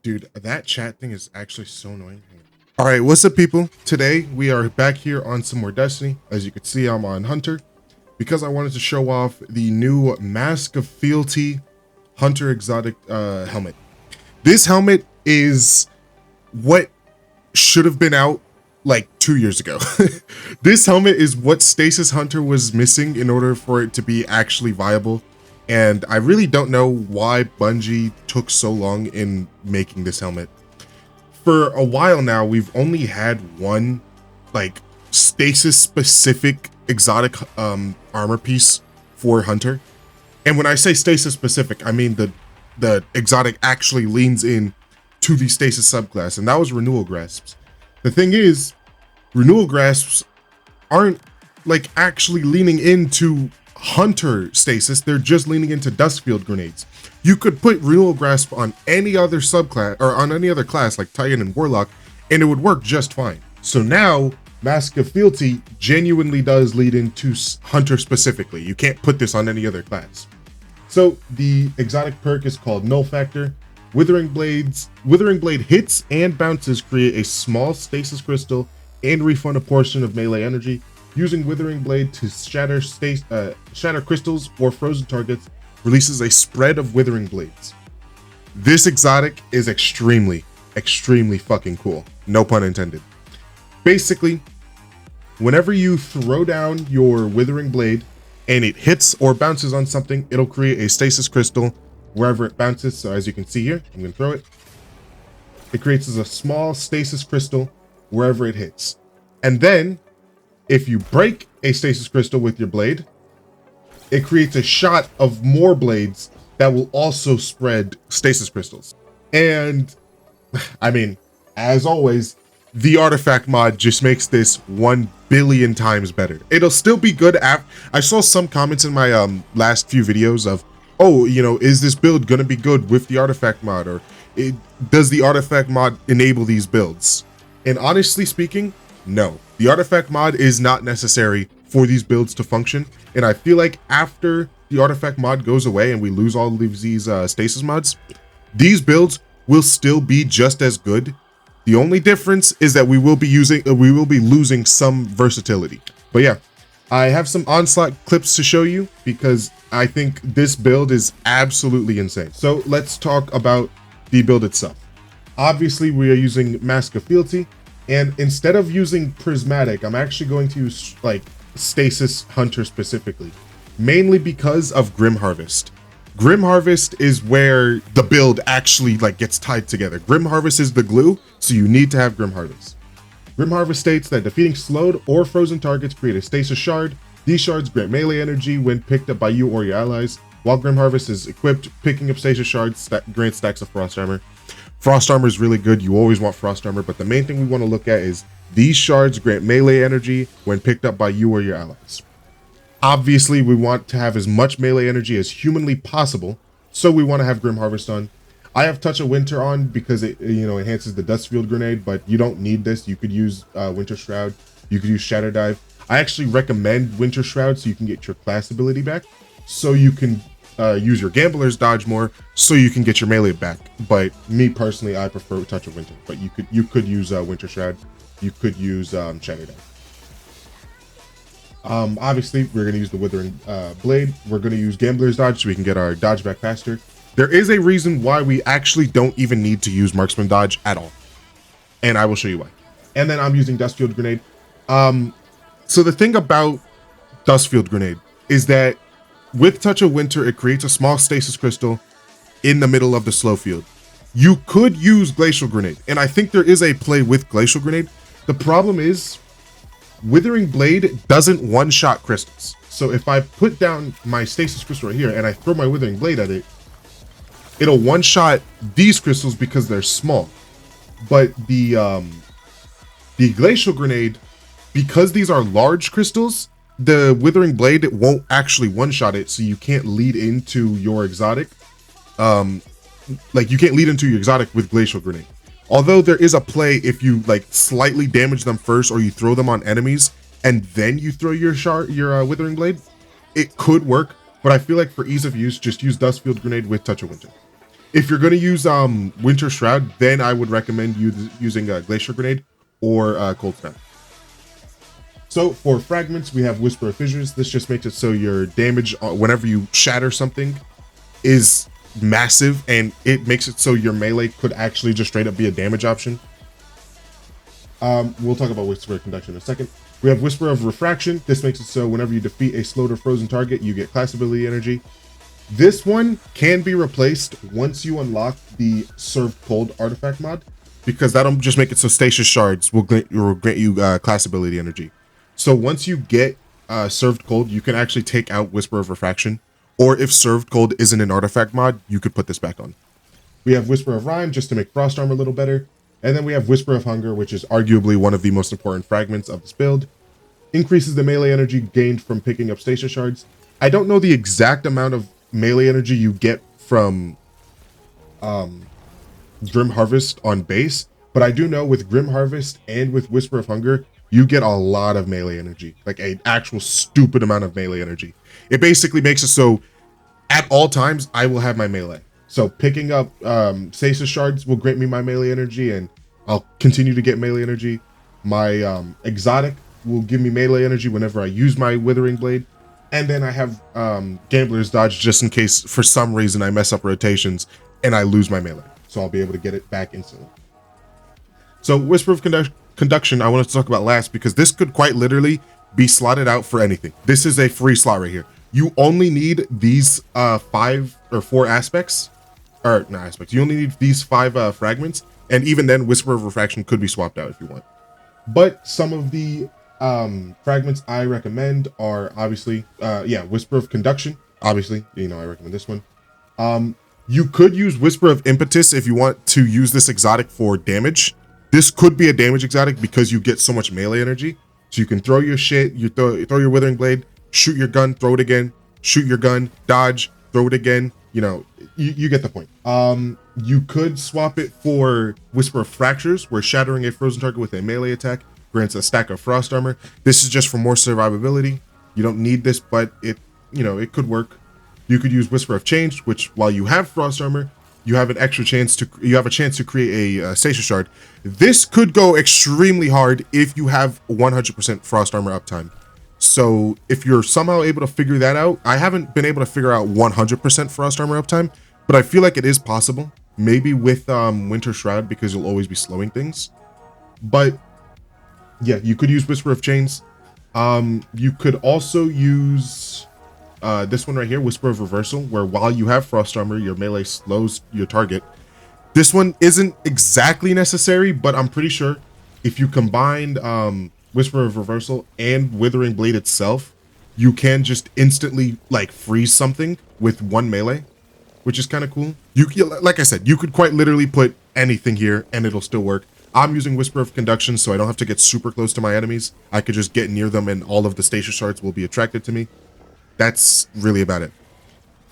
Dude, that chat thing is actually so annoying. All right, what's up, people? Today we are back here on some more Destiny. As you can see, I'm on Hunter because I wanted to show off the new Mask of Fealty Hunter exotic helmet. This helmet is what should have been out like 2 years ago. This helmet is what Stasis Hunter was missing in order for it to be actually viable. And I really don't know why Bungie took so long in making this helmet. For a while now, we've only had one like stasis specific exotic armor piece for Hunter. And when I say stasis specific, I mean the exotic actually leans in to the stasis subclass, and that was renewal grasps. The thing is, renewal grasps aren't like actually leaning into Hunter stasis, they're just leaning into Dustfield grenades. You could put renewal grasp on any other subclass or on any other class like Titan and Warlock, and it would work just fine. So now Mask of Fealty genuinely does lead into Hunter specifically. You can't put this on any other class. So the exotic perk is called Null Factor. Withering Blade hits and bounces create a small stasis crystal and refund a portion of melee energy. Using Withering Blade to shatter crystals or frozen targets releases a spread of Withering Blades. This exotic is extremely fucking cool. No pun intended. Basically, whenever you throw down your Withering Blade and it hits or bounces on something, it'll create a stasis crystal wherever it bounces. So as you can see here, I'm gonna throw it. It creates a small stasis crystal wherever it hits. And then if you break a stasis crystal with your blade, it creates a shot of more blades that will also spread stasis crystals. And I mean, as always, the artifact mod just makes this 1 billion times better. It'll still be good. I saw some comments in my last few videos of, oh, you know, is this build gonna be good with the artifact mod, or does the artifact mod enable these builds? And honestly speaking, no. The artifact mod is not necessary for these builds to function, and I feel like after the artifact mod goes away and we lose all of these stasis mods, these builds will still be just as good. The only difference is that we will be losing some versatility. But yeah, I have some onslaught clips to show you because I think this build is absolutely insane. So let's talk about the build itself. Obviously, we are using Mask of Fealty. And instead of using Prismatic, I'm actually going to use like Stasis Hunter specifically, mainly because of Grim Harvest. Grim Harvest is where the build actually like gets tied together. Grim Harvest is the glue, so you need to have Grim Harvest. Grim Harvest states that defeating slowed or frozen targets create a stasis shard. These shards grant melee energy when picked up by you or your allies. While Grim Harvest is equipped, picking up stasis shards grants stacks of Frost Armor. Frost Armor is really good. You always want Frost Armor, but the main thing we want to look at is these shards grant melee energy when picked up by you or your allies. Obviously, we want to have as much melee energy as humanly possible, so we want to have Grim Harvest on. I have Touch of Winter on because it, you know, enhances the Dustfield grenade, but you don't need this. You could use Winter Shroud. You could use Shatter Dive. I actually recommend Winter Shroud so you can get your class ability back, so you can use your Gambler's Dodge more, so you can get your melee back. But me personally, I prefer Touch of Winter. But you could use Winter Shroud. You could use Shatter Dive. Obviously, we're going to use the Withering Blade. We're going to use Gambler's Dodge so we can get our dodge back faster. There is a reason why we actually don't even need to use Marksman Dodge at all, and I will show you why. And then I'm using Dustfield Grenade. So the thing about Dustfield Grenade is that with Touch of Winter, it creates a small stasis crystal in the middle of the slow field. You could use Glacial Grenade, and I think there is a play with Glacial Grenade. The problem is Withering Blade doesn't one-shot crystals. So if I put down my stasis crystal right here and I throw my Withering Blade at it, it'll one-shot these crystals because they're small. But the Glacial Grenade, because these are large crystals, the Withering Blade won't actually one-shot it, so you can't lead into your exotic. Like you can't lead into your exotic with Glacial Grenade. Although there is a play if you like slightly damage them first, or you throw them on enemies and then you throw your Withering Blade, it could work. But I feel like for ease of use, just use Dustfield Grenade with Touch of Winter. If you're going to use Winter Shroud, then I would recommend using Glacier Grenade or Cold Snap. So for fragments, we have Whisper of Fissures. This just makes it so your damage whenever you shatter something is massive, and it makes it so your melee could actually just straight up be a damage option. We'll talk about Whisper of Conduction in a second. We have Whisper of Refraction. This makes it so whenever you defeat a slowed or frozen target, you get class ability energy. This one can be replaced once you unlock the Served Cold artifact mod, because that'll just make it so stasis shards will grant you class ability energy. So once you get Served Cold, you can actually take out Whisper of Refraction, or if Served Cold isn't an artifact mod, you could put this back on. We have Whisper of Rime just to make Frost Armor a little better. And then we have Whisper of Hunger, which is arguably one of the most important fragments of this build. Increases the melee energy gained from picking up stasis shards. I don't know the exact amount of melee energy you get from Grim Harvest on base, but I do know with Grim Harvest and with Whisper of Hunger, you get a lot of melee energy, like an actual stupid amount of melee energy. It basically makes it so at all times I will have my melee. So picking up stasis shards will grant me my melee energy, and I'll continue to get melee energy. My exotic will give me melee energy whenever I use my Withering Blade. And then I have Gambler's Dodge just in case for some reason I mess up rotations and I lose my melee. So I'll be able to get it back instantly. So Whisper of Conduction, I wanted to talk about last because this could quite literally be slotted out for anything. This is a free slot right here. You only need these 5 or 4 aspects, or not aspects. You only need these 5 fragments, and even then, Whisper of Refraction could be swapped out if you want. But some of the fragments I recommend are obviously, Whisper of Conduction. Obviously, I recommend this one. You could use Whisper of Impetus if you want to use this exotic for damage. This could be a damage exotic because you get so much melee energy. So you can throw your shit, you throw your Withering Blade, shoot your gun, throw it again, shoot your gun, dodge, throw it again. You get the point. You could swap it for Whisper of Fractures, where shattering a frozen target with a melee attack grants a stack of Frost Armor. This is just for more survivability. You don't need this, but it could work. You could use Whisper of Change, which while you have Frost Armor, you have a chance to create a stasis shard. This could go extremely hard if you have 100% Frost Armor uptime. So if you're somehow able to figure that out, I haven't been able to figure out 100% Frost Armor uptime, but I feel like it is possible. Maybe with Winter Shroud, because you'll always be slowing things. But yeah, you could use Whisper of Chains. You could also use this one right here, Whisper of Reversal, where while you have Frost Armor, your melee slows your target. This one isn't exactly necessary, but I'm pretty sure if you combined Whisper of Reversal and Withering Blade itself, you can just instantly freeze something with one melee, which is kind of cool. Like I said, you could quite literally put anything here and it'll still work. I'm using Whisper of Conduction, so I don't have to get super close to my enemies. I could just get near them and all of the stasis shards will be attracted to me. That's really about it.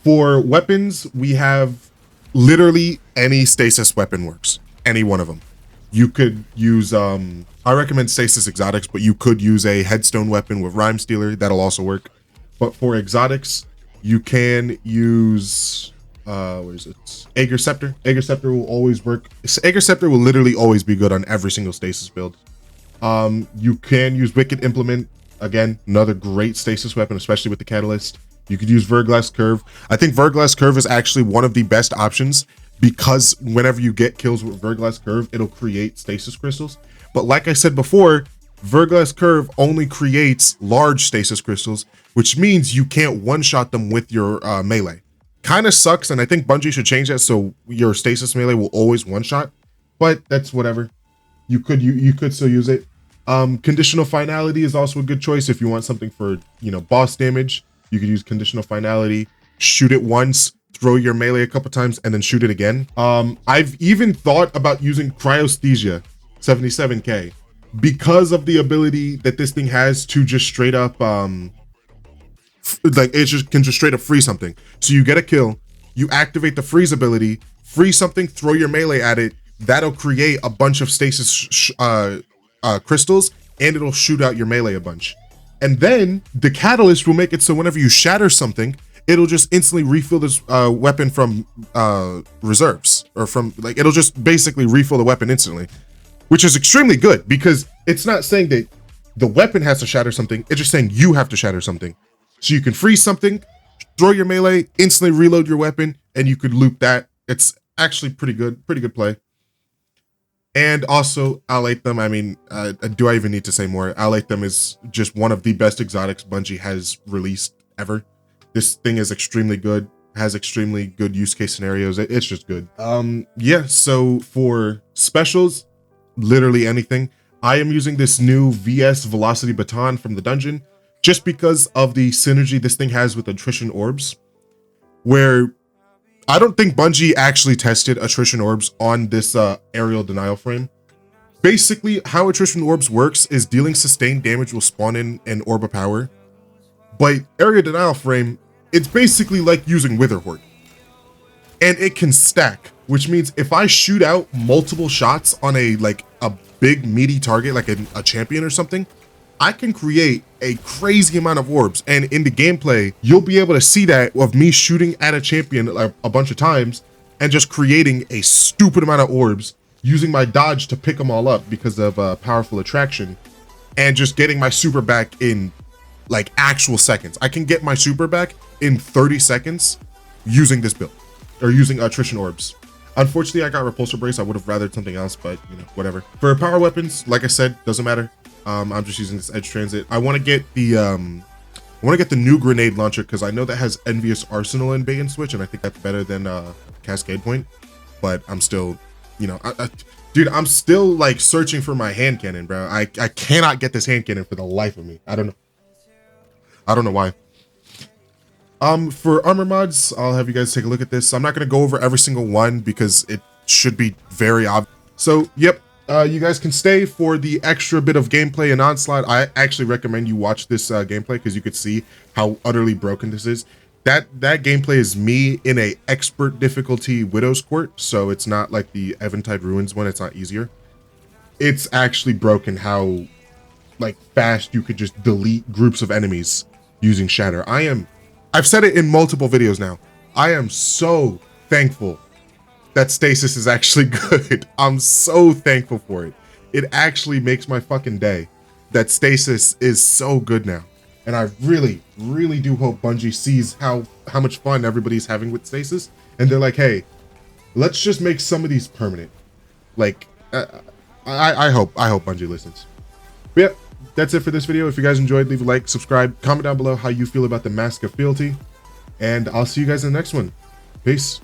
For weapons, we have literally any stasis weapon works. Any one of them. You could use, I recommend stasis exotics, but you could use a headstone weapon with Rime Stealer. That'll also work. But for exotics, you can use, what is it? Aegir Scepter. Aegir Scepter will always work. Aegir Scepter will literally always be good on every single stasis build. You can use Wicked Implement. Again, another great stasis weapon, especially with the Catalyst. You could use Verglass Curve. I think Verglass Curve is actually one of the best options because whenever you get kills with Verglass Curve, it'll create stasis crystals. But like I said before, Verglass Curve only creates large stasis crystals, which means you can't one-shot them with your melee. Kind of sucks, and I think Bungie should change that so your stasis melee will always one-shot, but that's whatever. You could still use it. Conditional Finality is also a good choice if you want something for, boss damage. You could use Conditional Finality, shoot it once, throw your melee a couple times, and then shoot it again. I've even thought about using Cryosthesia 77k because of the ability that this thing has to just straight up, it can just straight up freeze something. So you get a kill, you activate the freeze ability, freeze something, throw your melee at it. That'll create a bunch of stasis crystals, and it'll shoot out your melee a bunch. And then the Catalyst will make it so whenever you shatter something, it'll just instantly refill this weapon from reserves, or from, like, it'll just basically refill the weapon instantly, which is extremely good because it's not saying that the weapon has to shatter something, it's just saying you have to shatter something. So you can freeze something, throw your melee, instantly reload your weapon, and you could loop that. It's actually pretty good play. And also, Alatham, I mean, do I even need to say more? Alatham is just one of the best exotics Bungie has released ever. This thing is extremely good, has extremely good use case scenarios. It's just good. Yeah, so for specials, literally anything. I am using this new VS Velocity Baton from the dungeon just because of the synergy this thing has with attrition orbs, where I don't think Bungie actually tested attrition orbs on this aerial denial frame. Basically, how attrition orbs works is dealing sustained damage will spawn in an orb of power. But area denial frame, it's basically like using Witherhoard. And it can stack, which means if I shoot out multiple shots on a big meaty target, like a champion or something, I can create a crazy amount of orbs. And in the gameplay, you'll be able to see that of me shooting at a champion like a bunch of times and just creating a stupid amount of orbs, using my dodge to pick them all up because of powerful attraction, and just getting my super back in like actual seconds. I can get my super back in 30 seconds using this build, or using attrition orbs. Unfortunately, I got repulsor brace. I would have rathered something else, but you know, whatever. For power weapons, like I said, doesn't matter. I'm just using this edge transit. I want to get the new grenade launcher because I know that has envious arsenal in bait and switch, and I think that's better than cascade point. But I'm still, you know, dude, I'm still like searching for my hand cannon, bro. I cannot get this hand cannon for the life of me. I don't know why. For armor mods, I'll have you guys take a look at this. I'm not going to go over every single one because it should be very obvious. So, yep, you guys can stay for the extra bit of gameplay and onslaught. I actually recommend you watch this gameplay because you could see how utterly broken this is. That gameplay is me in a expert difficulty Widow's Court, so it's not like the Eventide Ruins one. It's not easier. It's actually broken how like fast you could just delete groups of enemies using Shatter. I've said it in multiple videos now. I am so thankful that stasis is actually good. I'm so thankful for it. It actually makes my fucking day that stasis is so good now. And I really, really do hope Bungie sees how much fun everybody's having with stasis. And they're like, hey, let's just make some of these permanent. Like, I hope Bungie listens. But yeah, that's it for this video. If you guys enjoyed, leave a like, subscribe, comment down below how you feel about the Mask of Fealty, and I'll see you guys in the next one. Peace.